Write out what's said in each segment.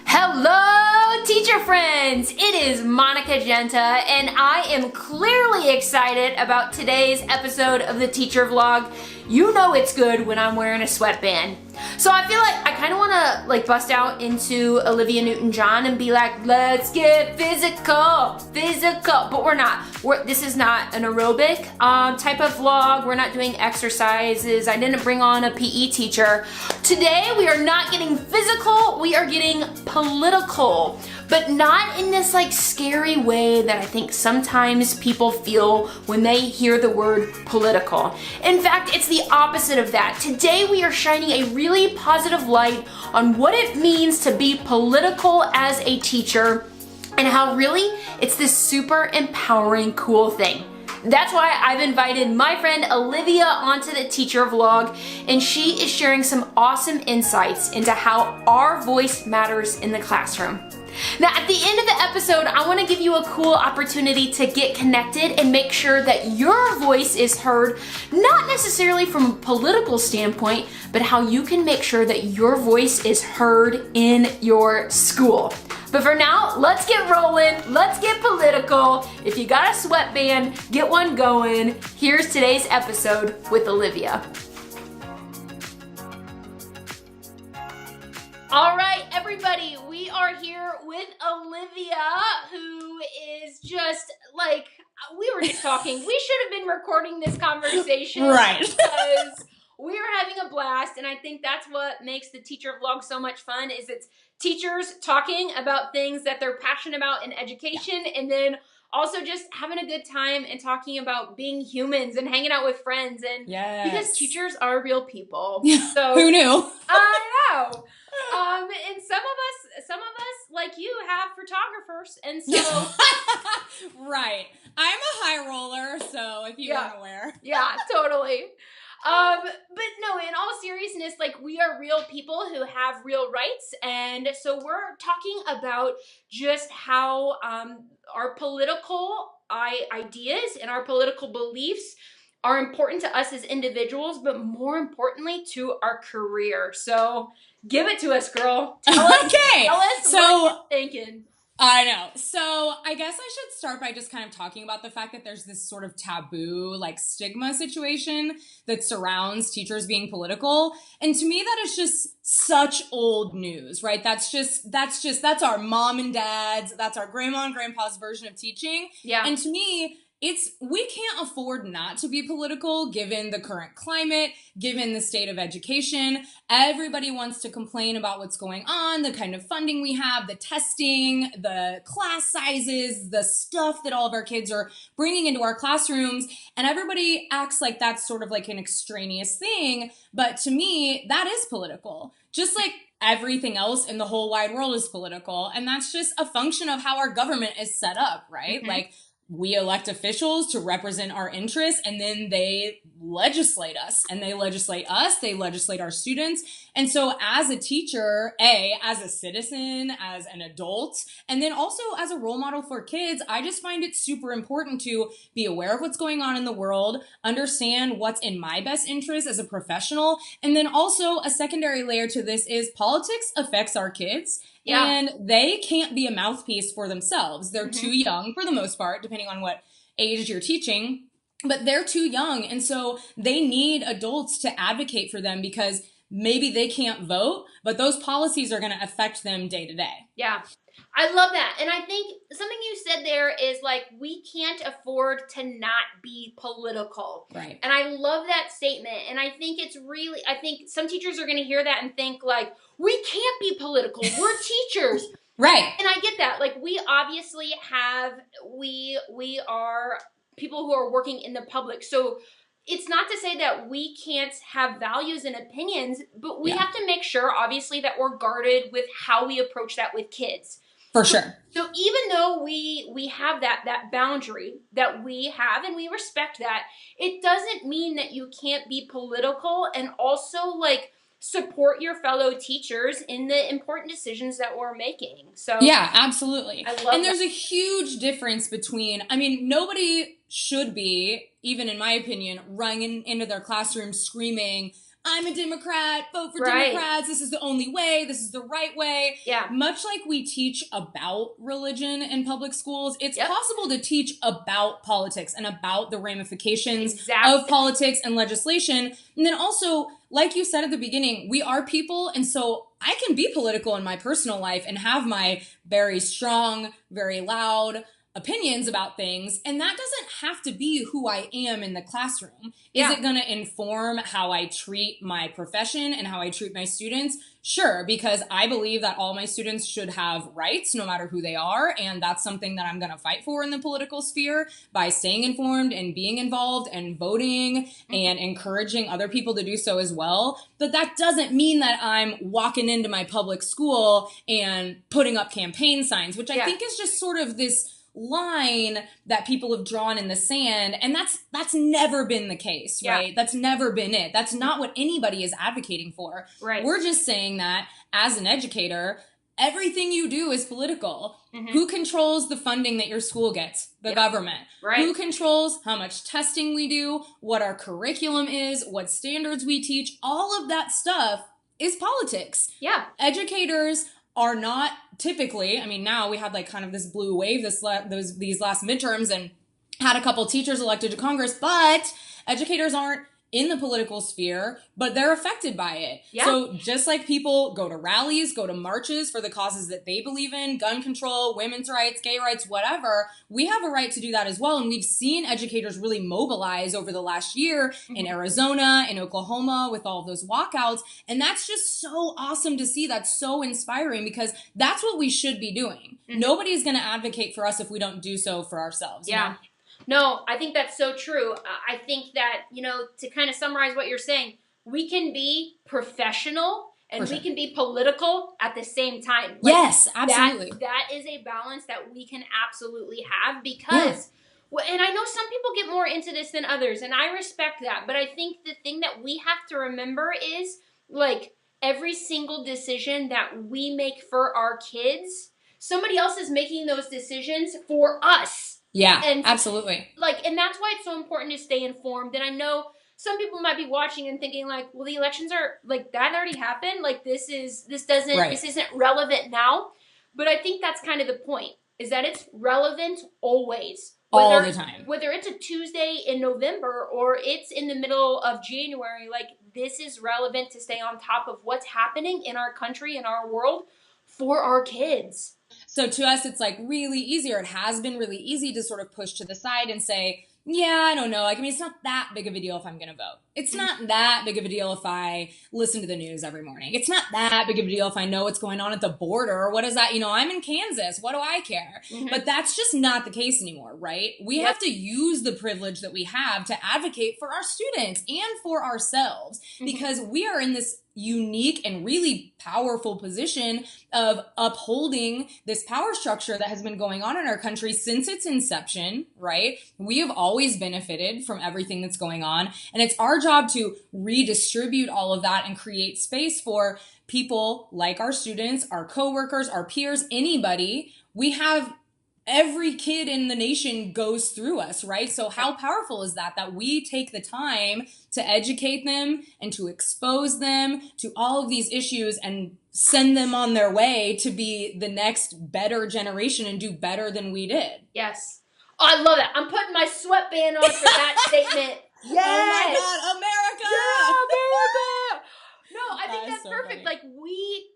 Hello, teacher friends! It is Monica Genta, and I am clearly excited about today's episode of the teacher vlog. You know it's good when I'm wearing a sweatband. So I feel like I kind of want to bust out into Olivia Newton John and be like, let's get physical, but we're not. This is not an aerobic type of vlog. We're not doing exercises. I didn't bring on a PE teacher. Today we are not getting physical, we are getting political. But not in this scary way that I think sometimes people feel when they hear the word political. In fact, it's the opposite of that. Today we are shining a really positive light on what it means to be political as a teacher and how really it's this super empowering, cool thing. That's why I've invited my friend Olivia onto the teacher vlog, and she is sharing some awesome insights into how our voice matters in the classroom. Now, at the end of the episode, I want to give you a cool opportunity to get connected and make sure that your voice is heard, not necessarily from a political standpoint, but how you can make sure that your voice is heard in your school. But for now, let's get rolling. Let's get political. If you got a sweatband, get one going. Here's today's episode with Olivia. All right, everybody, we are here with Olivia, who is just we were just talking. We should have been recording this conversation. Right. Because we are having a blast, and I think that's what makes the teacher vlog so much fun, is it's teachers talking about things that they're passionate about in education, and then also just having a good time and talking about being humans and hanging out with friends. And because teachers are real people. So who knew? I know. And some of us like you have photographers, and so Right. I'm a high roller, so if you aren't aware. Yeah, totally. But no, in all seriousness, we are real people who have real rights, and so we're talking about just how our political ideas and our political beliefs are important to us as individuals, but more importantly to our career. So give it to us, girl. Tell us what you're thinking. I know. So I guess I should start by just kind of talking about the fact that there's this sort of taboo, stigma situation that surrounds teachers being political. And to me, that is just such old news, right? That's our mom and dad's, that's our grandma and grandpa's version of teaching. Yeah. And to me, we can't afford not to be political given the current climate, given the state of education. Everybody wants to complain about what's going on, the kind of funding we have, the testing, the class sizes, the stuff that all of our kids are bringing into our classrooms. And everybody acts like that's sort of an extraneous thing. But to me, that is political. Just like everything else in the whole wide world is political. And that's just a function of how our government is set up, right? Mm-hmm. We elect officials to represent our interests, and then they legislate us, and they legislate us, they legislate our students. And so as a teacher, as a citizen, as an adult, and then also as a role model for kids, I just find it super important to be aware of what's going on in the world, understand what's in my best interest as a professional, and then also a secondary layer to this is politics affects our kids. Yeah. And they can't be a mouthpiece for themselves. They're too young for the most part, depending on what age you're teaching, but they're too young. And so they need adults to advocate for them because maybe they can't vote, but those policies are going to affect them day to day. Yeah. I love that. And I think something you said there is we can't afford to not be political. Right. And I love that statement. And I think I think some teachers are going to hear that and think we can't be political. We're teachers. Right. And I get that. We obviously we are people who are working in the public. So it's not to say that we can't have values and opinions, but we have to make sure, obviously, that we're guarded with how we approach that with kids. For sure. So even though we have that boundary that we have and we respect that, it doesn't mean that you can't be political and also support your fellow teachers in the important decisions that we're making. So yeah, absolutely. I love there's a huge difference between, nobody should be, even in my opinion, running into their classroom screaming, I'm a Democrat, vote for Right. Democrats, this is the only way, this is the right way. Yeah. Much like we teach about religion in public schools, it's Yep. possible to teach about politics and about the ramifications Exactly. of politics and legislation. And then also, like you said at the beginning, we are people, and so I can be political in my personal life and have my very strong, very loud opinions about things, and that doesn't have to be who I am in the classroom. Yeah. Is it going to inform how I treat my profession and how I treat my students? Sure, because I believe that all my students should have rights no matter who they are, and that's something that I'm going to fight for in the political sphere by staying informed and being involved and voting and encouraging other people to do so as well. But that doesn't mean that I'm walking into my public school and putting up campaign signs, which I think is just sort of this line that people have drawn in the sand, and that's never been the case, right? That's never been it. That's not what anybody is advocating for. Right. We're just saying that as an educator, everything you do is political. Who controls the funding that your school gets? The government. Right. Who controls how much testing we do, what our curriculum is, what standards we teach? All of that stuff is politics. Yeah. Educators are not typically, I mean, now we had like kind of this blue wave these last midterms and had a couple teachers elected to Congress, but educators aren't in the political sphere, but they're affected by it. Yeah. So just like people go to rallies, go to marches for the causes that they believe in, gun control, women's rights, gay rights, whatever, we have a right to do that as well. And we've seen educators really mobilize over the last year in Arizona, in Oklahoma, with all of those walkouts. And that's just so awesome to see. That's so inspiring because that's what we should be doing. Nobody's going to advocate for us if we don't do so for ourselves. Yeah. You know? No, I think that's so true. I think that, to kind of summarize what you're saying, we can be professional and we can be political at the same time. Yes, absolutely. That is a balance that we can absolutely have because, and I know some people get more into this than others, and I respect that. But I think the thing that we have to remember is, like, every single decision that we make for our kids, somebody else is making those decisions for us. Yeah, and absolutely. And that's why it's so important to stay informed. And I know some people might be watching and thinking like, well, the elections are like that already happened. Like this isn't relevant now. But I think that's kind of the point, is that it's relevant always. All the time. Whether it's a Tuesday in November or it's in the middle of January, like this is relevant to stay on top of what's happening in our country, in our world, for our kids. So to us, it's like really easy, or it has been really easy to sort of push to the side and say, yeah, I don't know. Like, I mean, it's not that big of a deal if I'm going to vote. It's not that big of a deal if I listen to the news every morning. It's not that big of a deal if I know what's going on at the border. What is that? I'm in Kansas. What do I care? But that's just not the case anymore, right? We have to use the privilege that we have to advocate for our students and for ourselves because we are in this unique and really powerful position of upholding this power structure that has been going on in our country since its inception, right? We have always benefited from everything that's going on, and it's our job to redistribute all of that and create space for people like our students, our coworkers, our peers, anybody. We have every kid in the nation goes through us, right? So how powerful is that we take the time to educate them and to expose them to all of these issues and send them on their way to be the next better generation and do better than we did. Yes. Oh, I love it. I'm putting my sweatband on for that statement. Yes. Oh my God, America! Yeah, America! No, I think that's so perfect. funny.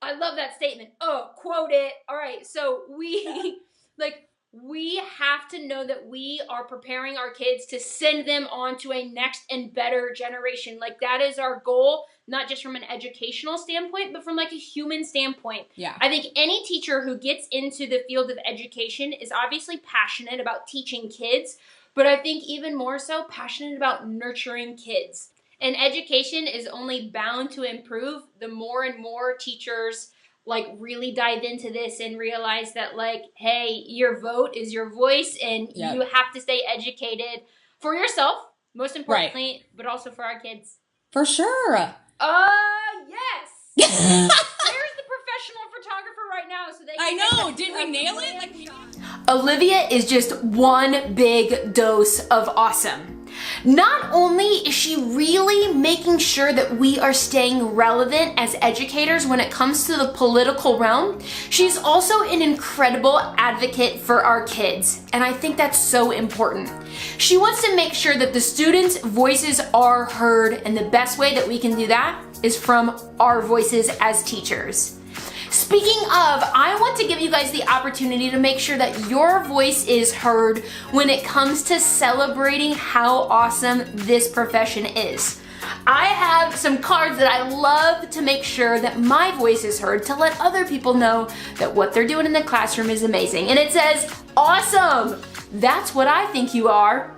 I love that statement. Oh, quote it. All right. So we have to know that we are preparing our kids to send them on to a next and better generation. Like that is our goal, not just from an educational standpoint, but from like a human standpoint. Yeah. I think any teacher who gets into the field of education is obviously passionate about teaching kids, but I think even more so passionate about nurturing kids. And education is only bound to improve the more and more teachers like really dive into this and realize that like, hey, your vote is your voice and you have to stay educated for yourself, most importantly, but also for our kids. For sure. Yes. There's the professional photographer right now. So they I know. Did we nail it? Olivia is just one big dose of awesome. Not only is she really making sure that we are staying relevant as educators when it comes to the political realm, she's also an incredible advocate for our kids, and I think that's so important. She wants to make sure that the students' voices are heard, and the best way that we can do that is from our voices as teachers. Speaking of, I want to give you guys the opportunity to make sure that your voice is heard when it comes to celebrating how awesome this profession is. I have some cards that I love to make sure that my voice is heard, to let other people know that what they're doing in the classroom is amazing. And it says, awesome! That's what I think you are.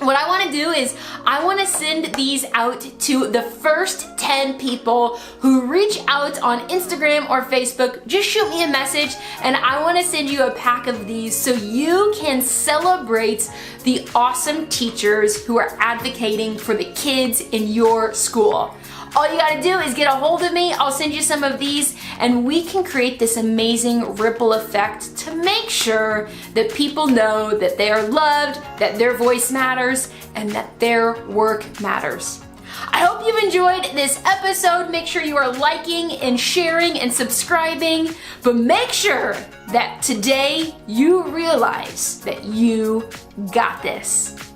What I want to do is I want to send these out to the first 10 people who reach out on Instagram or Facebook. Just shoot me a message and I want to send you a pack of these so you can celebrate the awesome teachers who are advocating for the kids in your school. All you gotta do is get a hold of me, I'll send you some of these, and we can create this amazing ripple effect to make sure that people know that they are loved, that their voice matters, and that their work matters. I hope you've enjoyed this episode. Make sure you are liking and sharing and subscribing, but make sure that today you realize that you got this.